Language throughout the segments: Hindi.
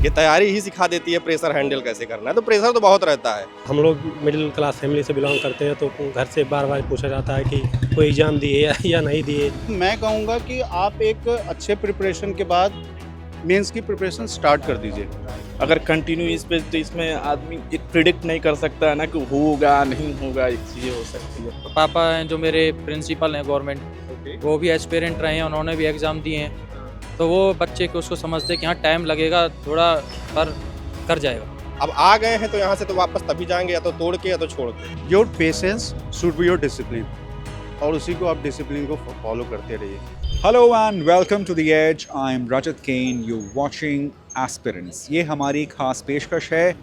ये तैयारी ही सिखा देती है प्रेशर हैंडल कैसे करना है। तो प्रेशर तो बहुत रहता है। हम लोग मिडिल क्लास फैमिली से बिलोंग करते हैं, तो घर से बार बार पूछा जाता है कि कोई एग्ज़ाम दिए या नहीं दिए। मैं कहूँगा कि आप एक अच्छे प्रिपरेशन के बाद मेंस की प्रिपरेशन स्टार्ट कर दीजिए। अगर कंटिन्यू इस पे तो इसमें आदमी एक प्रिडिक्ट नहीं कर सकता है ना कि होगा नहीं होगा, एक चीज़ें हो सकती है। पापा हैं जो मेरे प्रिंसिपल हैं गवर्नमेंट, वो भी एस्पिरेंट रहे हैं, उन्होंने भी एग्ज़ाम दिए हैं। तो वो बच्चे को उसको समझते हैं कि हाँ टाइम लगेगा थोड़ा, पर कर जाएगा। अब आ गए हैं तो यहाँ से तो वापस तभी जाएंगे, या तो तोड़ के या तो छोड़ के। Your patience should be your discipline, और उसी को आप डिसिप्लिन को फॉलो करते रहिए। Hello and welcome to The Edge. I'm Rajat Kane. You're watching Aspirants. ये हमारी खास पेशकश है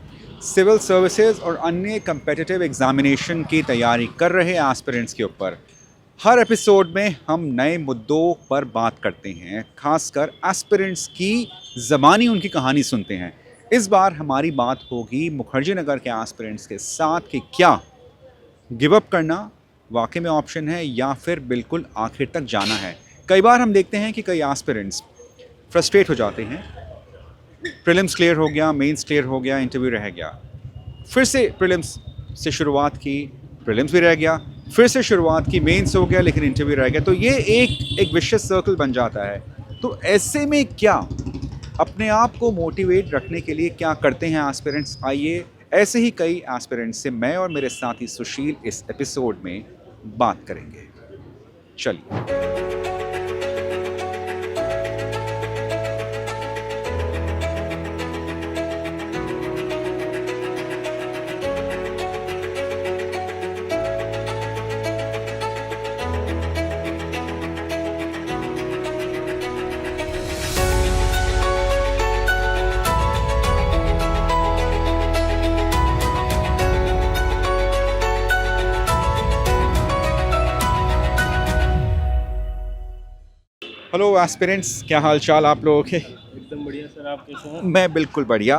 सिविल सर्विसेज और अन्य कम्पिटिटिव एग्जामिनेशन की तैयारी कर रहे एस्पिरेंट्स के ऊपर। हर एपिसोड में हम नए मुद्दों पर बात करते हैं, खासकर एस्पिरेंट्स की ज़बानी उनकी कहानी सुनते हैं। इस बार हमारी बात होगी मुखर्जी नगर के एस्पिरेंट्स के साथ कि क्या गिव अप करना वाकई में ऑप्शन है या फिर बिल्कुल आखिर तक जाना है। कई बार हम देखते हैं कि कई एस्पिरेंट्स फ्रस्ट्रेट हो जाते हैं। प्रीलिम्स क्लियर हो गया, मेंस क्लियर हो गया, इंटरव्यू रह गया, फिर से प्रीलिम्स से शुरुआत की, प्रीलिम्स भी रह गया, फिर से शुरुआत की, मेंस हो गया लेकिन इंटरव्यू रह गया। तो ये एक विशियस सर्कल बन जाता है। तो ऐसे में क्या अपने आप को मोटिवेट रखने के लिए क्या करते हैं एस्पिरेंट्स? आइए ऐसे ही कई एस्पिरेंट्स से मैं और मेरे साथी सुशील इस एपिसोड में बात करेंगे। चलिए। हेलो एस्पिरेंट्स, क्या हाल चाल आप लोगों के? एकदम बढ़िया सर, आप कैसे हैं? मैं बिल्कुल बढ़िया।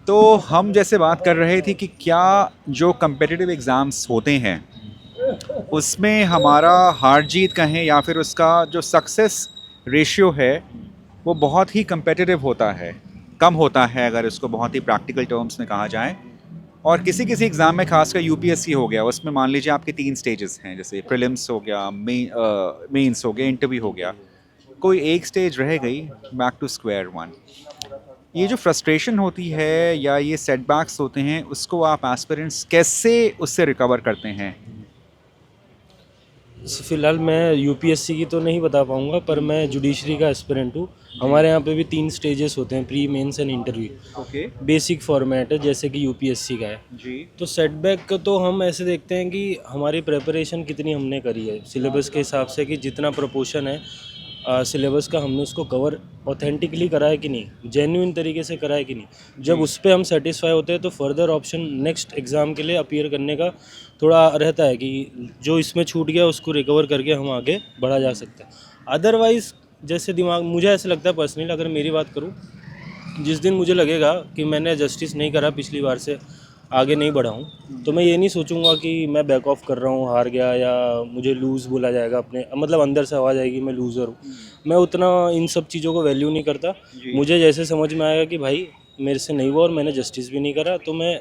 तो हम जैसे बात कर रहे थे कि क्या जो कम्पिटिटिव एग्ज़ाम्स होते हैं उसमें हमारा हार जीत कहें या फिर उसका जो सक्सेस रेशियो है वो बहुत ही कम्पिटिटिव होता है, कम होता है अगर इसको बहुत ही प्रैक्टिकल टर्म्स में कहा जाए। और किसी किसी एग्ज़ाम में खासकर यूपीएससी हो गया, उसमें मान लीजिए आपके 3 स्टेजेस हैं, जैसे प्रीलिम्स हो गया, मेंस हो गया, इंटरव्यू हो गया, कोई एक स्टेज रह गई, बैक टू स्क्वायर वन। ये जो फ्रस्ट्रेशन होती है या ये सेटबैक्स होते हैं, उसको आप एस्पिरेंट्स कैसे उससे रिकवर करते हैं? फ़िलहाल मैं यूपीएससी की तो नहीं बता पाऊँगा, पर मैं जुडिशरी का एस्पिरेंट हूँ। हमारे यहाँ पे भी 3 स्टेजेस होते हैं, pre, mains and interview. Okay basic format है जैसे कि यूपीएससी का है। जी। तो सेटबैक तो हम ऐसे देखते हैं कि हमारी प्रिपरेशन कितनी हमने करी है सिलेबस के हिसाब से, कि जितना प्रोपोर्शन है सिलेबस का हमने उसको कवर ऑथेंटिकली करा है कि नहीं, जेन्युइन तरीके से करा है कि नहीं। जब उस पर हम सेटिस्फाई होते हैं तो फर्दर ऑप्शन नेक्स्ट एग्ज़ाम के लिए अपीयर करने का थोड़ा रहता है कि जो इसमें छूट गया उसको रिकवर करके हम आगे बढ़ा जा सकते हैं। अदरवाइज़ जैसे दिमाग, मुझे ऐसा लगता है पर्सनली, अगर मेरी बात करूँ, जिस दिन मुझे लगेगा कि मैंने जस्टिस नहीं करा, पिछली बार से आगे नहीं बढ़ा हूँ, तो मैं ये नहीं सोचूंगा कि मैं बैक ऑफ कर रहा हूँ, हार गया, या मुझे लूज़ बोला जाएगा, अपने मतलब अंदर से आवाज़ आएगी मैं लूज़र हूँ। मैं उतना इन सब चीज़ों को वैल्यू नहीं करता। मुझे जैसे समझ में आएगा कि भाई मेरे से नहीं हुआ और मैंने जस्टिस भी नहीं करा, तो मैं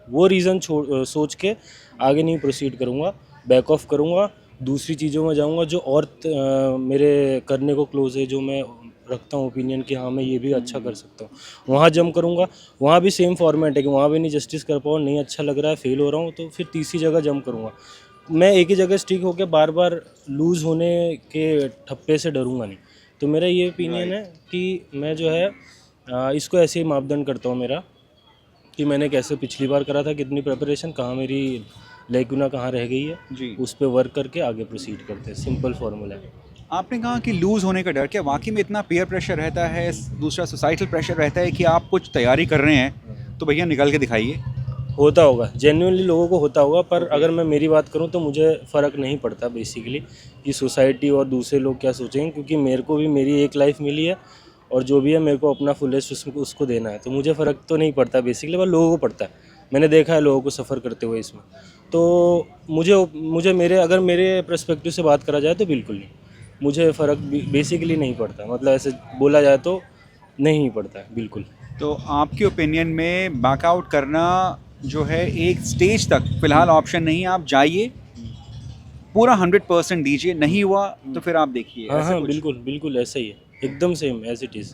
वो रीज़न सोच के आगे नहीं प्रोसीड करूँगा, बैक ऑफ करूँगा, दूसरी चीज़ों में जाऊँगा जो और मेरे करने को क्लोज है, जो मैं रखता हूँ ओपिनियन कि हाँ मैं ये भी अच्छा कर सकता हूँ, वहाँ जंप करूँगा। वहाँ भी सेम फॉर्मेट है कि वहाँ भी नहीं जस्टिस कर पाऊँ, नहीं अच्छा लग रहा है, फेल हो रहा हूँ, तो फिर तीसरी जगह जंप करूँगा। मैं एक ही जगह स्टिक होकर बार बार लूज़ होने के ठप्पे से डरूँगा नहीं। तो मेरा ये ओपिनियन है कि मैं जो है इसको ऐसे ही मापदंड करता हूँ मेरा, कि मैंने कैसे पिछली बार करा था, कितनी प्रिपरेशन, कहाँ मेरी लेकुना कहाँ रह गई है, जी। उस पर वर्क करके आगे प्रोसीड करते हैं। सिंपल फार्मूला है। आपने कहा कि लूज़ होने का डर, क्या वाकई में इतना पीयर प्रेशर रहता है, दूसरा सोसाइटल प्रेशर रहता है कि आप कुछ तैयारी कर रहे हैं तो भैया निकल के दिखाइए? होता होगा, जेन्युइनली लोगों को होता होगा, पर अगर मैं मेरी बात करूं तो मुझे फ़र्क नहीं पड़ता बेसिकली कि सोसाइटी और दूसरे लोग क्या सोचेंगे, क्योंकि मेरे को भी मेरी एक लाइफ मिली है और जो भी है मेरे को अपना फुलेस्ट उसको देना है। तो मुझे फ़र्क तो नहीं पड़ता बेसिकली, पर लोगों को पड़ता है। मैंने देखा है लोगों को सफ़र करते हुए इसमें। तो मुझे मेरे, अगर मेरे पर्सपेक्टिव से बात करा जाए तो बिल्कुल नहीं, मुझे फ़र्क बेसिकली नहीं पड़ता। मतलब ऐसे बोला जाए तो नहीं पड़ता है बिल्कुल। तो आपके ओपिनियन में बैकआउट करना जो है एक स्टेज तक फ़िलहाल ऑप्शन नहीं है, आप जाइए पूरा 100% दीजिए, नहीं हुआ तो फिर आप देखिए। हाँ ऐसा हाँ कुछ? बिल्कुल बिल्कुल ऐसा ही है, एकदम सेम एज इट इज़।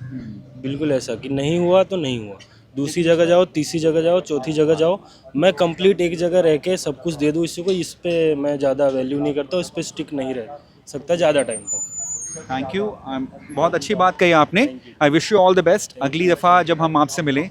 बिल्कुल ऐसा कि नहीं हुआ तो नहीं हुआ, दूसरी जगह जाओ, तीसरी जगह जाओ, चौथी जगह जाओ। मैं कंप्लीट एक जगह रह के सब कुछ दे दूँ इसी को, इस पे मैं ज़्यादा वैल्यू नहीं करता, इस पे स्टिक नहीं रह सकता ज़्यादा टाइम तक। थैंक यू, बहुत अच्छी बात कही आपने। I wish you all the best. अगली दफ़ा जब हम आपसे मिलें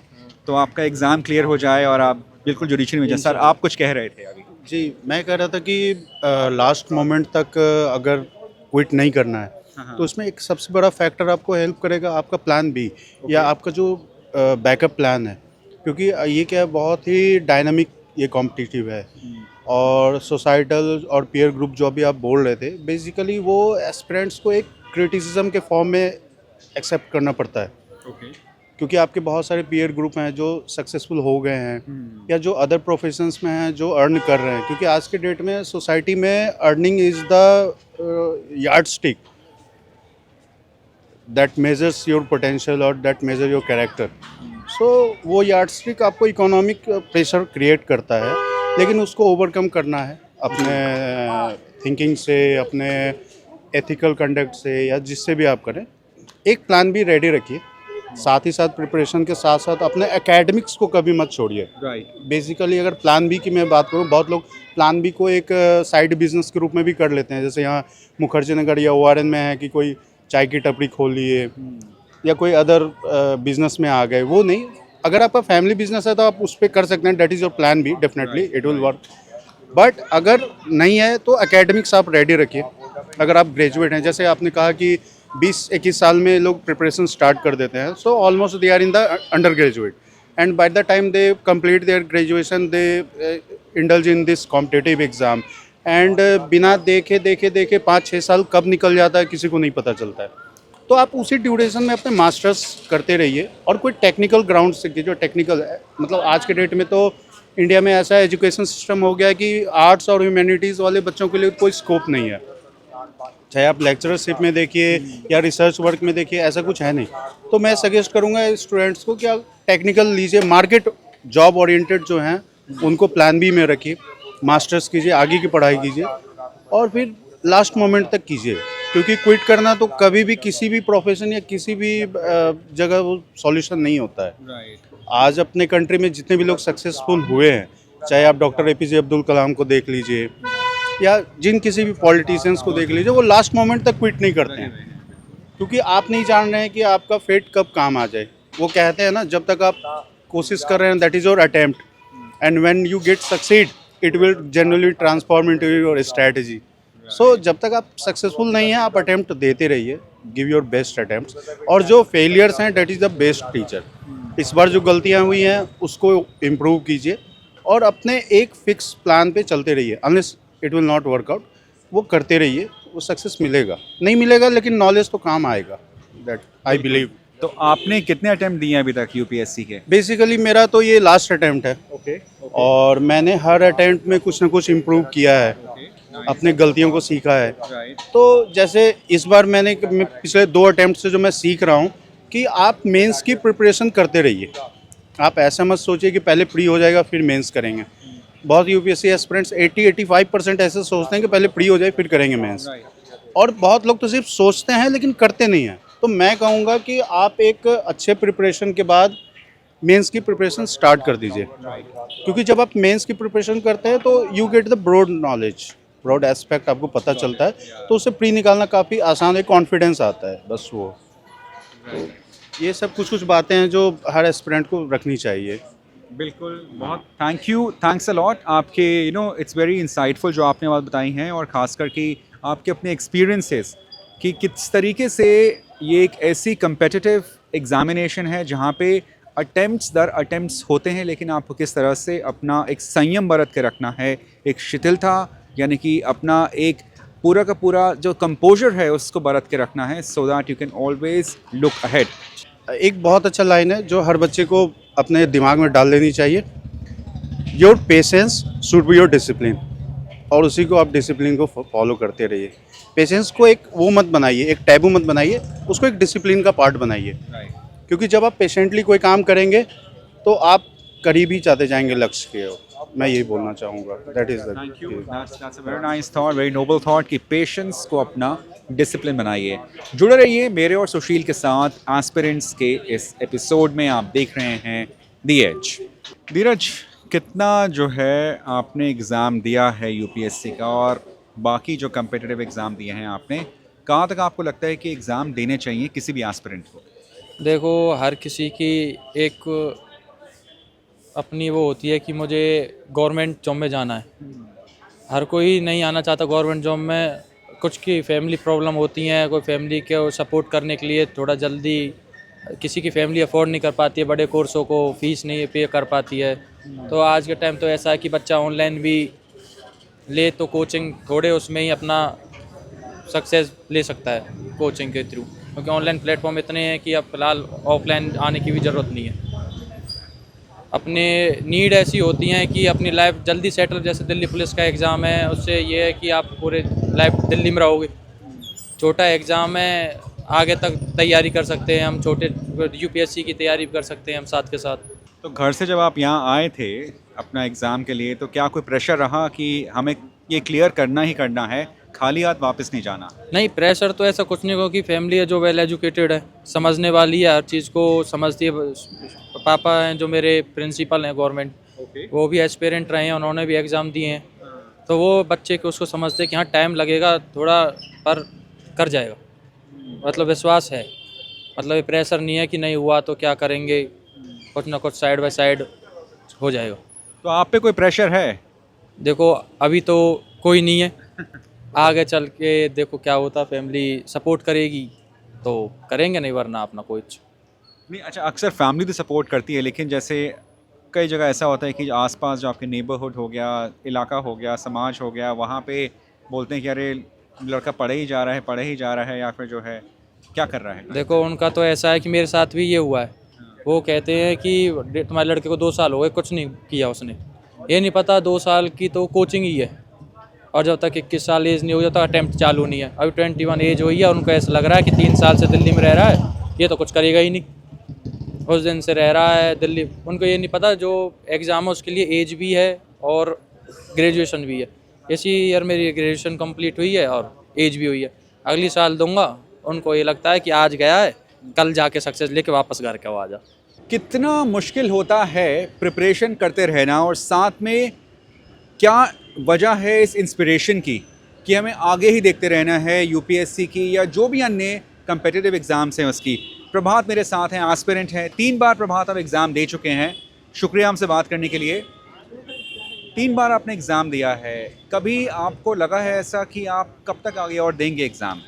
तो आपका एग्ज़ाम क्लियर हो जाए और आप बिल्कुल जुडिशरी में जाए। सर आप कुछ कह रहे थे अभी? जी, मैं कह रहा था कि लास्ट मोमेंट तक अगर क्विट नहीं करना है तो उसमें एक सबसे बड़ा फैक्टर आपको हेल्प करेगा आपका प्लान बी या आपका जो बैकअप प्लान है, क्योंकि ये क्या है, बहुत ही डायनामिक ये कॉम्पिटिटिव है और सोसाइटल और पीयर ग्रुप जो अभी आप बोल रहे थे, बेसिकली वो एस्पिरेंट्स को एक क्रिटिसिज्म के फॉर्म में एक्सेप्ट करना पड़ता है। क्योंकि आपके बहुत सारे पीयर ग्रुप हैं जो सक्सेसफुल हो गए हैं या जो अदर प्रोफेशंस में हैं जो अर्न कर रहे हैं, क्योंकि आज के डेट में सोसाइटी में earning is the yard stick that measures your potential और दैट मेजर योर कैरेक्टर। सो वो यार्ड स्टिक आपको इकोनॉमिक प्रेशर क्रिएट करता है, लेकिन उसको ओवरकम करना है अपने थिंकिंग से, अपने एथिकल कंडक्ट से या जिससे भी आप करें। एक प्लान भी रेडी रखिए, साथ ही साथ प्रिपरेशन के साथ साथ अपने एकेडमिक्स को कभी मत छोड़िए। राइट। बेसिकली अगर प्लान बी की मैं बात करूं, बहुत लोग प्लान बी को एक साइड बिजनेस के रूप में भी कर लेते हैं। जैसे यहाँ मुखर्जी नगर या ORN में है कि कोई चाय की टपरी खोल लिए या कोई अदर बिजनेस में आ गए, वो नहीं। अगर आपका फैमिली बिजनेस है तो आप उस पर कर सकते हैं, that is your plan B, definitely it will work. But अगर नहीं है तो एकेडमिक्स आप रेडी रखिए। अगर आप ग्रेजुएट हैं, जैसे आपने कहा कि 20-21 साल में लोग प्रिपरेशन स्टार्ट कर देते हैं, so almost they are in the undergraduate and by the time they complete their graduation they indulge in this competitive exam and बिना देखे 5-6 साल कब निकल जाता है किसी को नहीं पता चलता है। तो आप उसी ड्यूरेशन में अपने मास्टर्स करते रहिए और कोई टेक्निकल ग्राउंड सीखिए जो टेक्निकल है। मतलब आज के डेट में तो इंडिया में ऐसा एजुकेशन सिस्टम हो गया है कि आर्ट्स और ह्यूमैनिटीज़ वाले बच्चों के लिए कोई स्कोप नहीं है, चाहे आप लेक्चरशिप में देखिए या रिसर्च वर्क में देखिए, ऐसा कुछ है नहीं। तो मैं सजेस्ट करूंगा स्टूडेंट्स को कि आप टेक्निकल लीजिए, मार्केट जॉब ओरिएंटेड जो हैं उनको प्लान बी में रखिए, मास्टर्स कीजिए, आगे की पढ़ाई कीजिए और फिर लास्ट मोमेंट तक कीजिए। क्योंकि क्विट करना तो कभी भी किसी भी प्रोफेशन या किसी भी जगह वो सॉल्यूशन नहीं होता है। आज अपने कंट्री में जितने भी लोग सक्सेसफुल हुए हैं, चाहे आप डॉक्टर APJ अब्दुल कलाम को देख लीजिए या जिन किसी भी पॉलिटिशियंस को देख लीजिए, वो लास्ट मोमेंट तक क्विट नहीं करते हैं, क्योंकि आप नहीं जान रहे हैं कि आपका फेट कब काम आ जाए। वो कहते हैं ना, जब तक आप कोशिश कर रहे हैं that is your attempt and when you get succeed it will generally transform into your strategy. So जब तक आप सक्सेसफुल नहीं हैं, आप अटेम्प्ट देते रहिए, गिव योर बेस्ट अटेम्प्ट्स। और जो फेलियर्स हैं that is the best teacher. इस बार जो गलतियाँ हुई हैं उसको इम्प्रूव कीजिए और अपने एक फिक्स प्लान पे चलते रहिए। Unless it will not work out, वो करते रहिए, वो सक्सेस मिलेगा, नहीं मिलेगा लेकिन नॉलेज तो काम आएगा, दैट आई बिलीव। तो आपने कितने अटेम्प्ट दिए हैं अभी तक UPSC के? बेसिकली मेरा तो ये लास्ट अटेम्प्ट है। ओके। और मैंने हर अटेम्प्ट में कुछ ना कुछ इम्प्रूव किया है, अपने गलतियों को सीखा है। तो जैसे इस बार मैं पिछले 2 अटेम्प्ट से जो मैं सीख रहा हूँ कि आप मेंस की प्रिपरेशन करते रहिए। आप ऐसा मत सोचिए कि पहले प्री हो जाएगा फिर मेंस करेंगे। बहुत UPSC एस्पिरेंट्स 80-85% ऐसे सोचते हैं कि पहले प्री हो जाए फिर करेंगे मेंस, और बहुत लोग तो सिर्फ सोचते हैं लेकिन करते नहीं हैं। तो मैं कहूँगा कि आप एक अच्छे प्रिपरेशन के बाद मेंस की प्रिपरेशन स्टार्ट कर दीजिए, क्योंकि जब आप मेंस की प्रिपरेशन करते हैं तो you get the broad knowledge, broad aspect आपको पता चलता है, तो उससे प्री निकालना काफ़ी आसान है, कॉन्फिडेंस आता है, बस वो। तो ये सब कुछ बातें हैं जो हर एस्पिरेंट को रखनी चाहिए। बिल्कुल, बहुत थैंक्स अ लॉट। आपके इट्स वेरी इंसाइटफुल जो आपने बात बताई हैं, और ख़ास करके आपके अपने एक्सपीरियंसेस कि किस तरीके से ये एक ऐसी कम्पिटिटिव एग्ज़ामिनेशन है जहाँ पे अटेम्प्ट्स दर अटेम्प्ट्स होते हैं, लेकिन आपको किस तरह से अपना एक संयम बरत के रखना है, एक शिथिलता यानी कि अपना एक पूरा का पूरा जो कंपोजर है उसको बरत के रखना है, so that you can always look ahead. एक बहुत अच्छा लाइन है जो हर बच्चे को अपने दिमाग में डाल लेनी चाहिए, your patience should be your discipline, और उसी को आप डिसिप्लिन को फॉलो करते रहिए। पेशेंस को एक वो मत बनाइए, एक टैबू मत बनाइए, उसको एक डिसिप्लिन का पार्ट बनाइए, क्योंकि जब आप पेशेंटली कोई काम करेंगे तो आप करीब ही जाते जाएंगे लक्ष्य के। मैं यही बोलना चाहूँगा, that is the thank you, that's a very nice thought, very noble thought कि पेशेंस को अपना डिसिप्लिन बनाइए। जुड़े रहिए मेरे और सुशील के साथ एस्पिरेंट्स के इस एपिसोड में। आप देख रहे हैं दी एज। धीरज, कितना जो है आपने एग्ज़ाम दिया है यूपीएससी का और बाकी जो कम्पिटिटिव एग्ज़ाम दिए हैं आपने, कहाँ तक आपको लगता है कि एग्ज़ाम देने चाहिए किसी भी एस्पिरेंट को? देखो, हर किसी की एक अपनी वो होती है कि मुझे गवर्नमेंट जॉब में जाना है। हर कोई नहीं आना चाहता गवर्नमेंट जॉब में। कुछ की फैमिली प्रॉब्लम होती हैं, कोई फैमिली को सपोर्ट करने के लिए थोड़ा जल्दी, किसी की फैमिली अफोर्ड नहीं कर पाती है बड़े कोर्सों को, फीस नहीं पे कर पाती है। तो आज के टाइम तो ऐसा है कि बच्चा ऑनलाइन भी ले तो कोचिंग थोड़े उसमें ही अपना सक्सेस ले सकता है कोचिंग के थ्रू, क्योंकि ऑनलाइन प्लेटफॉर्म इतने हैं कि अब फ़िलहाल ऑफलाइन आने की भी ज़रूरत नहीं है। अपने नीड ऐसी होती हैं कि अपनी लाइफ जल्दी सेटल, जैसे दिल्ली पुलिस का एग्ज़ाम है, उससे ये है कि आप पूरे लाइफ दिल्ली में रहोगे। छोटा एग्ज़ाम है, आगे तक तैयारी कर सकते हैं हम, छोटे यूपीएससी की तैयारी कर सकते हैं हम साथ के साथ। तो घर से जब आप यहाँ आए थे अपना एग्ज़ाम के लिए, तो क्या कोई प्रेशर रहा कि हमें ये क्लियर करना ही करना है, खाली हाथ वापस नहीं जाना? नहीं, प्रेशर तो ऐसा कुछ नहीं, क्योंकि फैमिली है जो वेल एजुकेटेड है, समझने वाली है, हर चीज़ को समझती है। पापा हैं जो मेरे प्रिंसिपल हैं गवर्नमेंट, वो भी एस्पिरेंट रहे हैं, उन्होंने भी एग्ज़ाम दिए हैं। तो वो बच्चे को उसको समझते हैं कि हाँ टाइम लगेगा थोड़ा, पर कर जाएगा, मतलब विश्वास है। मतलब ये प्रेशर नहीं है कि नहीं हुआ तो क्या करेंगे, कुछ ना कुछ साइड बाय साइड हो जाएगा। तो आप पे कोई प्रेशर है? देखो, अभी तो कोई नहीं है, आगे चल के देखो क्या होता, फैमिली सपोर्ट करेगी तो करेंगे, नहीं वरना अपना कुछ नहीं, अच्छा, अक्सर फैमिली तो सपोर्ट करती है, लेकिन जैसे कई जगह ऐसा होता है कि आसपास जो आपके नेबरहुड हो गया, इलाका हो गया, समाज हो गया, वहाँ पे बोलते हैं कि अरे लड़का पढ़े ही जा रहा है, या फिर जो है क्या कर रहा है। देखो, उनका तो ऐसा है कि मेरे साथ भी ये हुआ है। वो कहते हैं कि तुम्हारे लड़के को 2 साल हो गए, कुछ नहीं किया उसने। ये नहीं पता 2 साल की तो कोचिंग ही है, और जब तक 21 साल एज नहीं हो जाता अटैम्प्ट चालू नहीं है। अभी 21 एज हुई है और उनको ऐसा लग रहा है कि 3 साल से दिल्ली में रह रहा है, ये तो कुछ करेगा ही नहीं। उस दिन से रह रहा है दिल्ली, उनको ये नहीं पता जो एग्ज़ाम है उसके लिए एज भी है और ग्रेजुएशन भी है। इसी ईयर मेरी ग्रेजुएशन कंप्लीट हुई है और एज भी हुई है, अगली साल दूंगा। उनको ये लगता है कि आज गया है, कल जाके सक्सेस लेके वापस घर के आ जा। कितना मुश्किल होता है प्रिपरेशन करते रहना, और साथ में क्या वजह है इस इंस्पिरेशन की कि हमें आगे ही देखते रहना है यूपीएससी की या जो भी अन्य कम्पिटिटिव एग्ज़ाम्स हैं उसकी। प्रभात मेरे साथ हैं, एस्पिरेंट हैं, 3 बार प्रभात अब एग्ज़ाम दे चुके हैं। शुक्रिया हमसे बात करने के लिए। 3 बार आपने एग्ज़ाम दिया है, कभी आपको लगा है ऐसा कि आप कब तक आगे और देंगे एग्ज़ाम?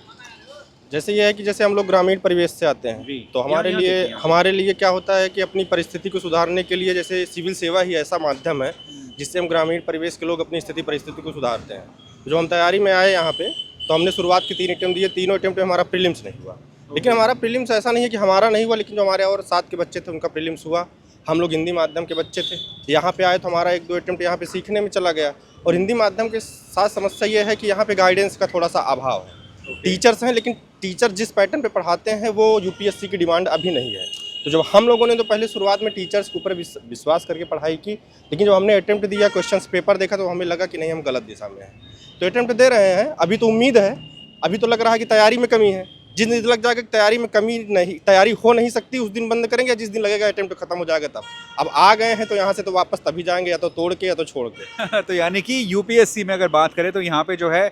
जैसे ये है कि जैसे हम लोग ग्रामीण परिवेश से आते हैं, तो हमारे लिए क्या होता है कि अपनी परिस्थिति को सुधारने के लिए, जैसे सिविल सेवा ही ऐसा माध्यम है जिससे हम ग्रामीण परिवेश के लोग अपनी परिस्थिति को सुधारते हैं। जो हम तैयारी में आए यहाँ पे, तो हमने शुरुआत के 3 अटेम्प्ट दिए, तीनों अटेम्प्ट में हमारा प्रीलिम्स नहीं हुआ। लेकिन हमारा प्रीलिम्स ऐसा नहीं है कि हमारा नहीं हुआ, लेकिन जो हमारे और साथ के बच्चे थे उनका प्रीलिम्स हुआ। हम लोग हिंदी माध्यम के बच्चे थे, यहाँ पे आए तो हमारा 1-2 अटेम्प्ट यहाँ पे सीखने में चला गया। और हिंदी माध्यम के साथ समस्या ये है कि यहाँ पे गाइडेंस का थोड़ा सा अभाव है। टीचर्स हैं, लेकिन टीचर जिस पैटर्न पे पढ़ाते हैं वो यूपीएससी की डिमांड अभी नहीं है। तो जब हम लोगों ने तो पहले शुरुआत में टीचर्स के ऊपर विश्वास करके पढ़ाई की, लेकिन जब हमने अटेम्प्ट दिया, क्वेश्चन पेपर देखा, तो हमें लगा कि नहीं, हम गलत दिशा में हैं। तो अटेम्प्ट दे रहे हैं, अभी तो उम्मीद है, अभी तो लग रहा है कि तैयारी में कमी है। जिस दिन लग जाएगा कि तैयारी में कमी नहीं, तैयारी हो नहीं सकती, उस दिन बंद करेंगे। जिस दिन लगेगा अटेम्प्ट खत्म हो जाएगा तब। अब आ गए हैं तो यहाँ से तो वापस तभी जाएंगे, या तो तोड़ के या तो छोड़ के। तो यानी कि यूपीएससी में अगर बात करें तो यहाँ पे जो है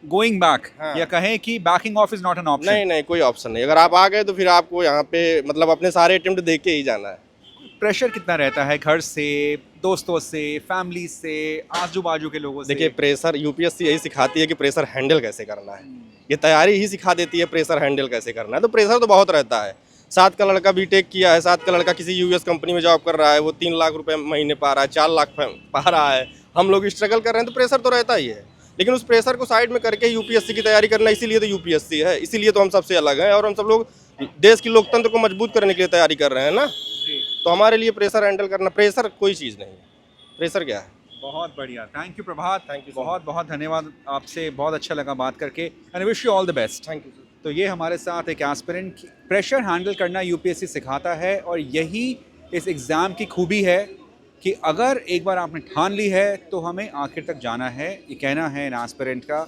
गोइंग बैक, या कहें कि banking of is not an option. नहीं, कोई ऑप्शन नहीं। अगर आप आ गए तो फिर आपको यहाँ पे मतलब अपने सारे अटेम्प्ट दे के ही जाना है। प्रेशर कितना रहता है घर से, दोस्तों से, फैमिली से, आजू बाजू के लोगों से? देखिए, प्रेशर यूपीएससी यही सिखाती है कि प्रेशर हैंडल कैसे करना है। ये तैयारी ही सिखा देती है प्रेशर हैंडल कैसे करना है। तो प्रेशर तो बहुत रहता है। साथ का लड़का बीटेक किया है, साथ का लड़का किसी यूएस कंपनी में जॉब कर रहा है, वो 3 लाख रुपए महीने पा रहा है, 4 लाख पा रहा है। हम लोग स्ट्रगल कर रहे हैं, तो प्रेशर तो रहता ही है। लेकिन उस प्रेशर को साइड में करके यूपीएससी की तैयारी करना, इसीलिए तो यूपीएससी है, इसीलिए तो हम सबसे अलग हैं। और हम सब लोग देश की लोकतंत्र को मजबूत करने के लिए तैयारी कर रहे हैं ना। तो हमारे लिए प्रेशर हैंडल करना, प्रेशर कोई चीज़ नहीं है। प्रेशर क्या है? बहुत बढ़िया, thank you Prabhat, thank you, बहुत बहुत धन्यवाद आपसे, बहुत अच्छा लगा बात करके, and wish you all the best. Thank you. तो ये हमारे साथ एक एस्पिरेंट प्रेशर हैंडल करना यूपीएससी सिखाता है, और यही इस एग्ज़ाम की खूबी है कि अगर एक बार आपने ठान ली है तो हमें आखिर तक जाना है, ये कहना है इन एस्पिरेंट का।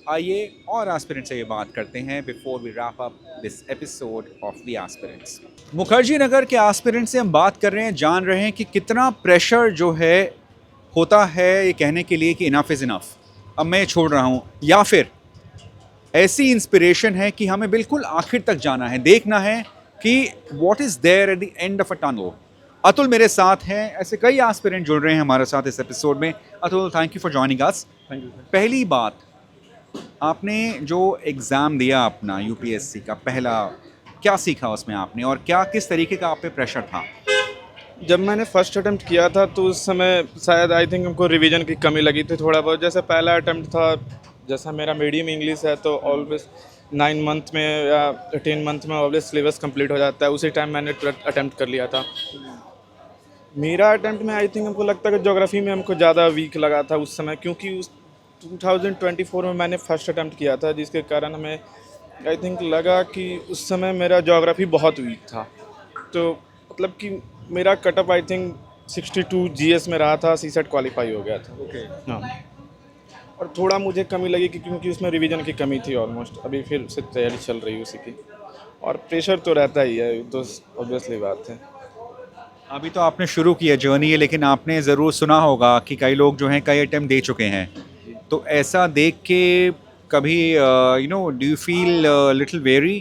आइए और एस्पिरेंट से ये बात करते हैं before we wrap up this episode of the aspirants. Mukherjee Nagar के एस्पिरेंट से हम बात कर रहे हैं, जान रहे हैं कि कितना प्रेशर जो है होता है ये कहने के लिए कि इनफ इज़ इनफ, अब मैं छोड़ रहा हूँ, या फिर ऐसी इंस्पिरेशन है कि हमें बिल्कुल आखिर तक जाना है, देखना है कि what is there at the end of a tunnel. Atul मेरे साथ हैं, ऐसे कई एस्पिरेंट जुड़ रहे हैं हमारे साथ इस एपिसोड में। Atul, thank you for joining us. Thank you. पहली बात, आपने जो एग्ज़ाम दिया अपना यूपीएससी का पहला, क्या सीखा उसमें आपने, और क्या किस तरीके का आप पे प्रेशर था? जब मैंने फर्स्ट अटेम्प्ट किया था तो उस समय शायद आई थिंक हमको रिवीजन की कमी लगी थी थोड़ा बहुत। जैसे पहला अटेम्प्ट था, जैसा मेरा मीडियम इंग्लिश है तो ऑलवेज 9 मंथ में या 10 मंथ में ऑलवेज सिलेबस कंप्लीट हो जाता है, उसी टाइम मैंने अटेम्प्ट कर लिया था। मेरा अटेम्प्ट में आई थिंक हमको लगता है कि ज्योग्राफी में हमको ज़्यादा वीक लगा था उस समय, क्योंकि उस 2024 में मैंने फर्स्ट अटेम्प्ट किया था, जिसके कारण हमें आई थिंक लगा कि उस समय मेरा ज्योग्राफी बहुत वीक था। तो मतलब कि मेरा कटअप आई थिंक 62 जीएस में रहा था, सीसेट क्वालिफाई हो गया था। ओके। हाँ, और थोड़ा मुझे कमी लगी क्योंकि उसमें रिवीजन की कमी थी ऑलमोस्ट। अभी फिर से तैयारी चल रही है उसी की, और प्रेशर तो रहता ही है, तो ऑब्वियसली बात है। अभी तो आपने शुरू किया जर्नी है, लेकिन आपने ज़रूर सुना होगा कि कई लोग जो हैं कई अटेम्प्ट दे चुके हैं, तो ऐसा देख के कभी you know do you feel little very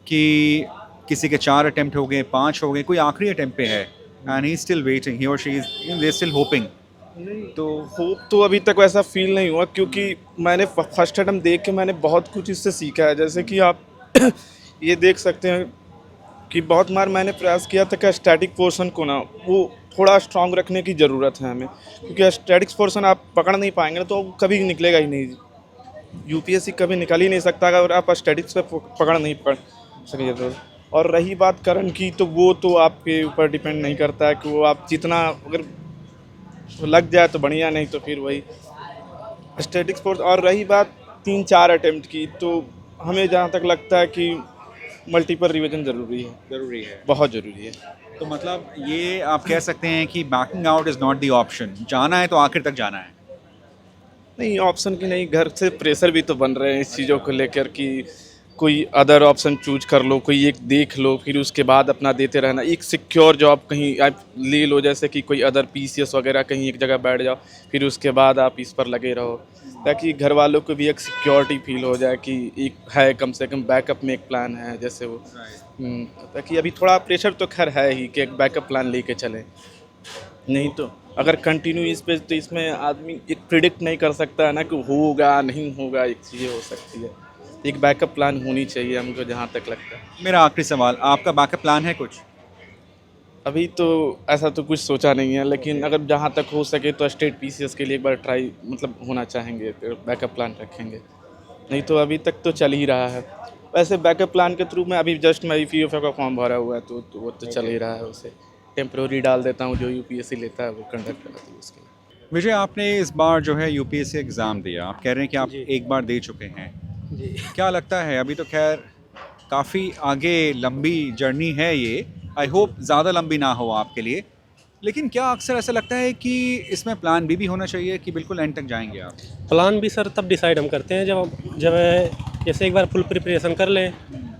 कि किसी के 4 अटेम्प्ट हो गए, 5 हो गए, कोई आखिरी अटेम्प्ट पे है एंड ही स्टिल वेटिंग, ही और she is they still hopping? तो होप तो अभी तक वैसा फील नहीं हुआ, क्योंकि मैंने फर्स्ट अटेम्प्ट देख के मैंने बहुत कुछ इससे सीखा है। जैसे कि आप ये देख सकते हैं कि बहुत बार मैंने प्रयास किया था कि स्टैटिक पोर्शन को ना वो थोड़ा स्ट्रांग रखने की ज़रूरत है हमें, क्योंकि स्टैटिक पोर्शन आप पकड़ नहीं पाएंगे तो कभी निकलेगा ही नहीं। यूपीएससी कभी निकल ही नहीं सकता अगर आप स्टैटिक्स पे पकड़ नहीं पड़ सकेंगे तो। और रही बात करंट की, तो वो तो आपके ऊपर डिपेंड नहीं करता है कि वो आप जितना अगर लग जाए तो बढ़िया, नहीं तो फिर वही स्टैटिक्स पोर्स। और रही बात 3-4 अटेम्प्ट की, तो हमें जहाँ तक लगता है कि मल्टीपल रिवीजन ज़रूरी है, बहुत ज़रूरी है। तो मतलब ये आप कह सकते हैं कि banking out is not the option, जाना है तो आखिर तक जाना है। नहीं, ऑप्शन की नहीं, घर से प्रेशर भी तो बन रहे हैं इस चीज़ों को लेकर कि कोई अदर ऑप्शन चूज कर लो, कोई एक देख लो, फिर उसके बाद अपना देते रहना। एक सिक्योर जॉब कहीं आप ले लो, जैसे कि कोई अदर पीसीएस वगैरह कहीं एक जगह बैठ जाओ, फिर उसके बाद आप इस पर लगे रहो, ताकि घर वालों को भी एक सिक्योरिटी फील हो जाए कि एक है, कम से कम बैकअप में एक प्लान है। जैसे वो ताकि अभी थोड़ा प्रेशर तो खैर है ही कि एक बैकअप प्लान लेके चलें, नहीं तो अगर कंटिन्यू इस पे तो इसमें आदमी एक प्रिडिक्ट नहीं कर सकता है ना कि होगा नहीं होगा, एक चीज़ें हो सकती है। एक बैकअप प्लान होनी चाहिए हमको, जहाँ तक लगता है। मेरा आखिरी सवाल, आपका बैकअप प्लान है कुछ? अभी तो ऐसा तो कुछ सोचा नहीं है, लेकिन अगर जहाँ तक हो सके तो स्टेट पीसीएस के लिए एक बार ट्राई मतलब होना चाहेंगे, तो बैकअप प्लान रखेंगे। नहीं तो अभी तक तो चल ही रहा है। वैसे बैकअप प्लान के थ्रू मैं अभी जस्ट मैं ईपीएफओ का फॉर्म भरा हुआ है, तो वो तो चल ही रहा है। उसे टेम्प्रोरी डाल देता हूँ, जो यूपीएससी लेता है वो कंडक्ट कराती है उसके। विजय, आपने इस बार जो है यूपीएससी एग्ज़ाम दिया, आप कह रहे हैं कि आप एक बार दे चुके हैं जी। क्या लगता है, अभी तो खैर काफ़ी आगे लंबी जर्नी है ये, आई होप ज़्यादा लंबी ना हो आपके लिए, लेकिन क्या अक्सर ऐसा लगता है कि इसमें प्लान बी भी होना चाहिए कि बिल्कुल एंड तक जाएंगे आप? प्लान भी सर तब डिसाइड हम करते हैं जब जैसे एक बार फुल प्रिपरेशन कर लें,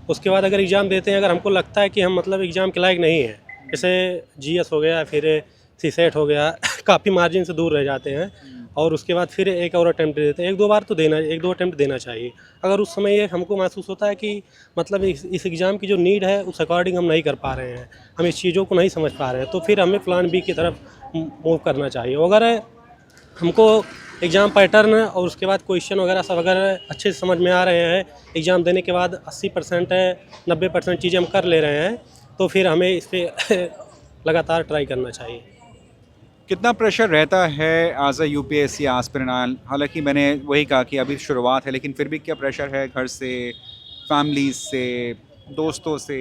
उसके बाद अगर एग्ज़ाम देते हैं, अगर हमको लगता है कि हम मतलब एग्ज़ाम के लायक नहीं है, जैसे जीएस हो गया, फिर सीसेट हो गया, काफ़ी मार्जिन से दूर रह जाते हैं, और उसके बाद फिर एक और अटैम्प्ट देते हैं, 1-2 बार तो एक दो अटैम्प्ट देना चाहिए। अगर उस समय ये हमको महसूस होता है कि मतलब इस एग्ज़ाम की जो नीड है उस अकॉर्डिंग हम नहीं कर पा रहे हैं, हम इस चीज़ों को नहीं समझ पा रहे हैं, तो फिर हमें प्लान बी की तरफ मूव करना चाहिए। अगर हमको एग्ज़ाम पैटर्न और उसके बाद क्वेश्चन वगैरह सब अगर अच्छे से समझ में आ रहे हैं, एग्ज़ाम देने के बाद 80% 90% चीज़ें हम कर ले रहे हैं, तो फिर हमें इस पर लगातार ट्राई करना चाहिए। कितना प्रेशर रहता है एज अ यूपीएससी एस्पिरेंट? हालांकि मैंने वही कहा कि अभी शुरुआत है, लेकिन फिर भी क्या प्रेशर है घर से, फैमिली से, दोस्तों से?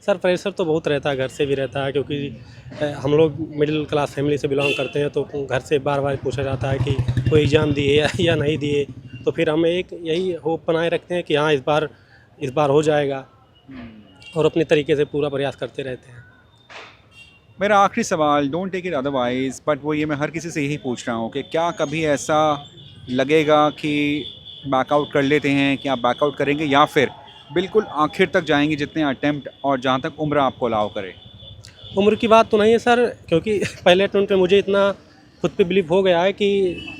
सर प्रेशर तो बहुत रहता है, घर से भी रहता है, क्योंकि हम लोग मिडिल क्लास फैमिली से बिलोंग करते हैं, तो घर से बार बार पूछा जाता है कि कोई एग्ज़ाम दिए या नहीं दिए, तो फिर हमें एक यही होप बनाए रखते हैं कि हाँ इस बार इस बार हो जाएगा, और अपने तरीके से पूरा प्रयास करते रहते हैं। मेरा आखिरी सवाल, don't take it otherwise, but वो ये मैं हर किसी से यही पूछ रहा हूँ कि क्या कभी ऐसा लगेगा कि बैकआउट कर लेते हैं, कि आप बैकआउट करेंगे या फिर बिल्कुल आखिर तक जाएंगे जितने अटेम्प्ट और जहाँ तक उम्र आपको अलाउ करे? उम्र की बात तो नहीं है सर, क्योंकि पहले अटेम्प्ट में मुझे इतना खुद पे बिलीव हो गया है कि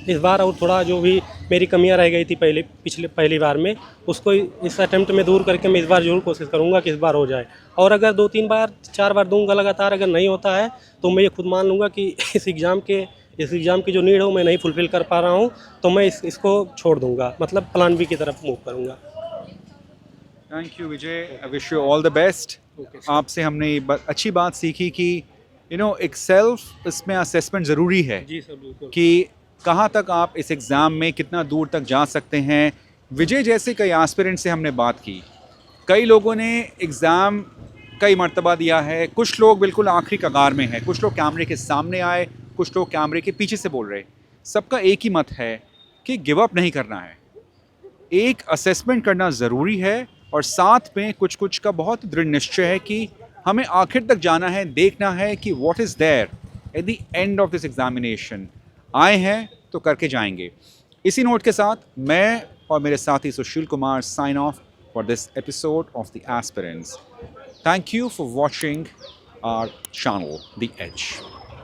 इस बार और थोड़ा जो भी मेरी कमियां रह गई थी पहली बार में, उसको इस अटेम्प्ट में दूर करके मैं इस बार ज़रूर कोशिश करूंगा कि इस बार हो जाए। और अगर 2-3 बार 4 बार दूंगा लगातार, अगर नहीं होता है तो मैं ये खुद मान लूँगा कि इस एग्ज़ाम की जो नीड है वो मैं नहीं फुलफ़िल कर पा रहा हूँ, तो मैं इसको छोड़ दूँगा, मतलब प्लान बी की तरफ मूव करूँगा। Thank you Vijay, I wish you all the best. आपसे हमने ये अच्छी बात सीखी कि एक सेल्फ इसमें असेसमेंट ज़रूरी है जी सर, बिल्कुल। कि कहाँ तक आप इस एग्ज़ाम में कितना दूर तक जा सकते हैं। विजय जैसे कई एस्पिरेंट से हमने बात की, कई लोगों ने एग्ज़ाम कई मर्तबा दिया है, कुछ लोग बिल्कुल आखिरी कगार में हैं, कुछ लोग कैमरे के सामने आए, कुछ लोग कैमरे के पीछे से बोल रहे। सबका एक ही मत है कि गिव अप नहीं करना है, एक असेसमेंट करना ज़रूरी है, और साथ में कुछ का बहुत दृढ़ निश्चय है कि हमें आखिर तक जाना है, देखना है कि what is there at the end of this examination. आए हैं तो करके जाएंगे। इसी नोट के साथ मैं और मेरे साथी Sushil Kumar sign off for this episode of the aspirants. Thank you for watching our channel the as.